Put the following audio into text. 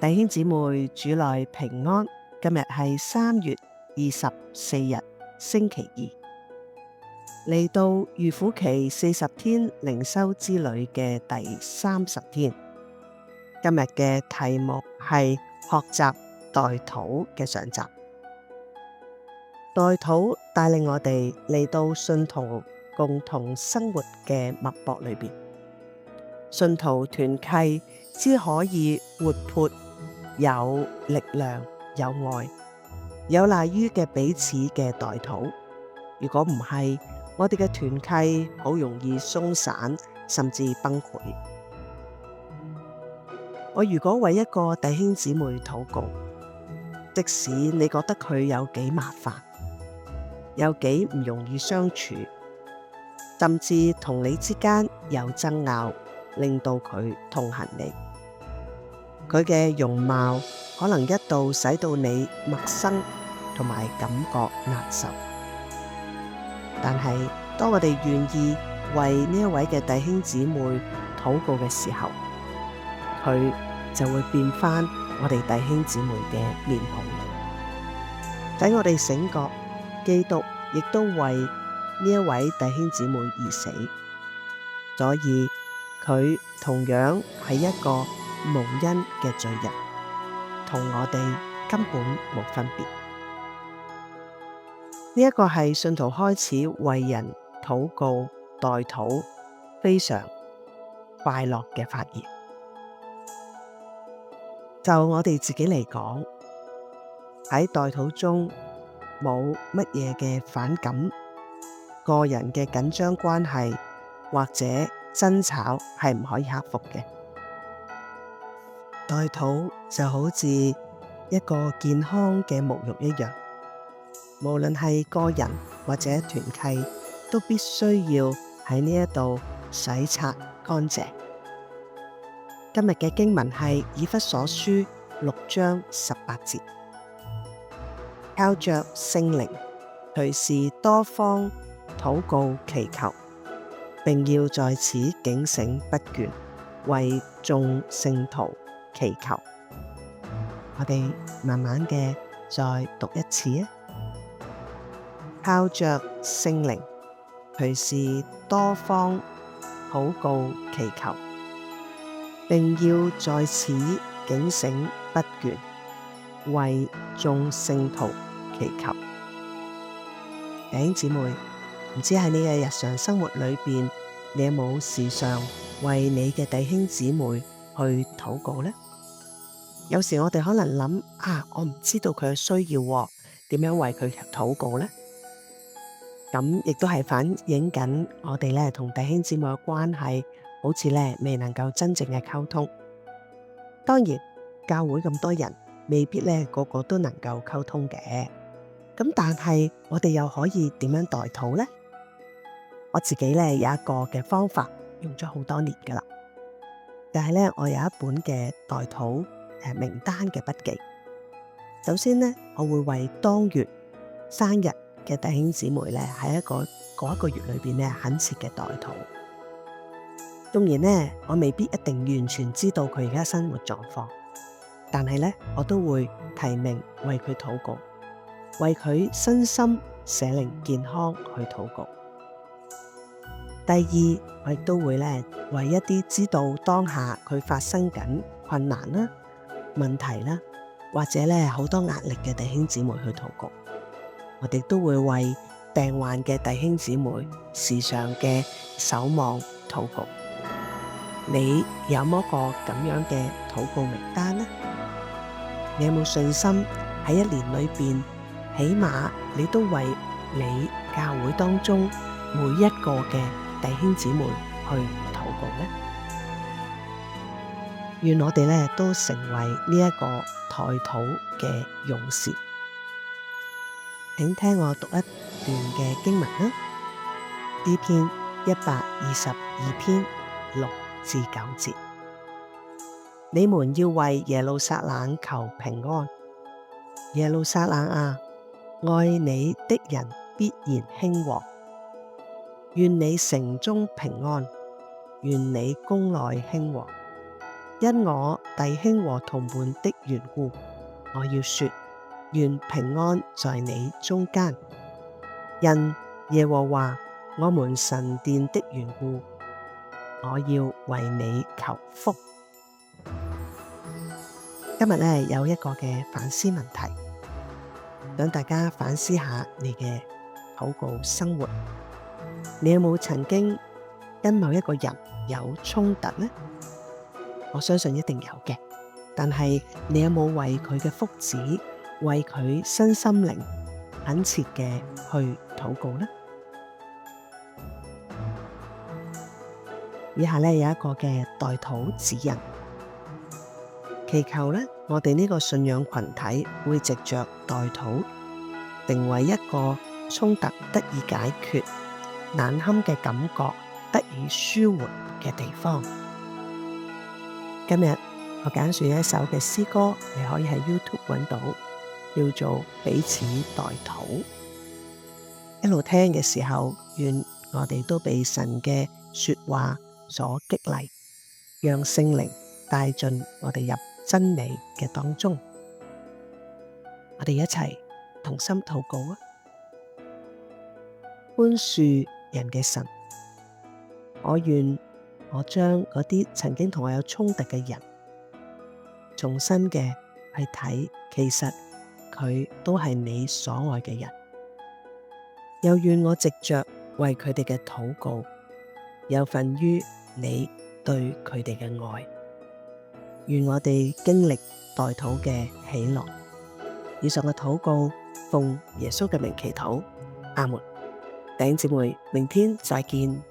弟兄姊妹，主內平安。今日係3月24日，星期二，嚟到預苦期40天靈修之旅嘅第30天。今日嘅題目係學習代禱嘅上集。代禱帶領我哋嚟到信徒共同生活嘅脈搏裏邊，信徒團契只可以活潑、有力量、有愛，有賴於嘅彼此嘅代禱。如果唔係，我哋嘅團契好容易鬆散，甚至崩潰。我如果為一個弟兄姊妹禱告，即使你覺得佢有幾麻煩，有幾唔容易相處，甚至同你之間有爭拗，令到佢痛恨你，佢嘅容貌可能一度使到你陌生同埋感覺難受。但係當我哋願意為呢一位嘅弟兄姊妹禱告嘅時候，佢就會變返我哋弟兄姊妹嘅面孔，使我哋醒覺基督亦都為呢一位弟兄姊妹而死，所以佢同樣係一個無恩嘅罪人，同我哋根本冇分別。呢一個係信徒開始為人禱告代禱非常快樂嘅發現。就我哋自己嚟講，喺代禱中冇乜嘢嘅反感，個人嘅緊張關係或者爭吵係唔可以克服嘅。代禱就好似一個健康嘅沐浴一樣，無論係個人或者團契，都必須要喺呢一度洗刷乾淨。今日嘅經文係以弗所書6章18節，靠着聖靈，隨時多方禱告祈求，並要在此警醒不倦，為眾聖徒祈求。我哋慢慢嘅再讀一次啊！靠着聖靈，隨時多方禱告祈求，並要在此警醒不倦，為眾聖徒祈求。弟兄姊妹，唔知喺你嘅日常生活裏邊，你有冇時常為你嘅弟兄姊妹去禱告呢？有時我哋可能諗我唔知道佢嘅需要，點樣為佢禱告呢？咁亦都係反映緊我哋咧同弟兄姊妹嘅關係，好似咧未能夠真正嘅溝通。當然，教會咁多人，未必咧個個都能夠溝通嘅。咁但係我哋又可以點樣代禱呢？我自己咧有一個嘅方法，用咗好多年噶啦。但係咧，我有一本嘅代禱名單嘅筆記。首先咧，我會為當月生日嘅弟兄姊妹咧，喺嗰一個月裏邊咧，懇切嘅代禱。縱然咧，我未必一定完全知道佢而家生活狀況，但係咧，我都會提名為佢禱告，為佢身心社靈健康去禱告。第二，我亦都會咧為一啲知道當下佢發生緊困難啦、問題啦，或者咧好多壓力嘅弟兄姊妹去禱告。我哋都會為病患嘅弟兄姊妹時常嘅守望禱告。你有冇一個咁樣嘅禱告名單呢？你有冇信心喺一年裏邊，起碼你都為你教會當中每一個嘅弟兄姊妹去禱告呢？願我哋咧都成為呢一個代禱嘅勇士。請聽我讀一段嘅經文啦，詩篇122篇6至9節。你們要為耶路撒冷求平安，耶路撒冷啊，愛你的人必然興旺。願你城中平安，願你宮內興旺。因我弟兄和同伴的緣故，我要說，願平安在你中間。因耶和華我們神殿的緣故，我要為你求福。今日呢，有一個嘅反思問題，想大家反思下你嘅禱告生活。你有冇曾經跟某一個人有衝突呢？我相信一定有嘅，但係你有冇為佢嘅福祉，為佢身心靈懇切嘅去禱告呢？以下呢，有一個嘅代禱指引，祈求呢，我哋呢個信仰群體會藉着代禱，成為一個衝突得以解決、難堪嘅感覺得以舒緩嘅地方。今日我揀選一首嘅詩歌，你可以喺 YouTube 揾到，叫做《彼此代禱》。一路聽嘅時候，願我哋都被神嘅說話所激勵，讓聖靈帶進我哋入真理嘅當中。我哋一齊同心禱告啊！寬恕人嘅神，我願我將嗰啲曾經同我有衝突嘅人，重新嘅去睇，其實佢都係你所愛嘅人。又願我藉着為佢哋嘅禱告，有份於你對佢哋嘅愛。願我哋經歷代禱嘅喜樂。以上嘅禱告，奉耶穌嘅名祈禱，阿門。弟兄姊妹，明天再見。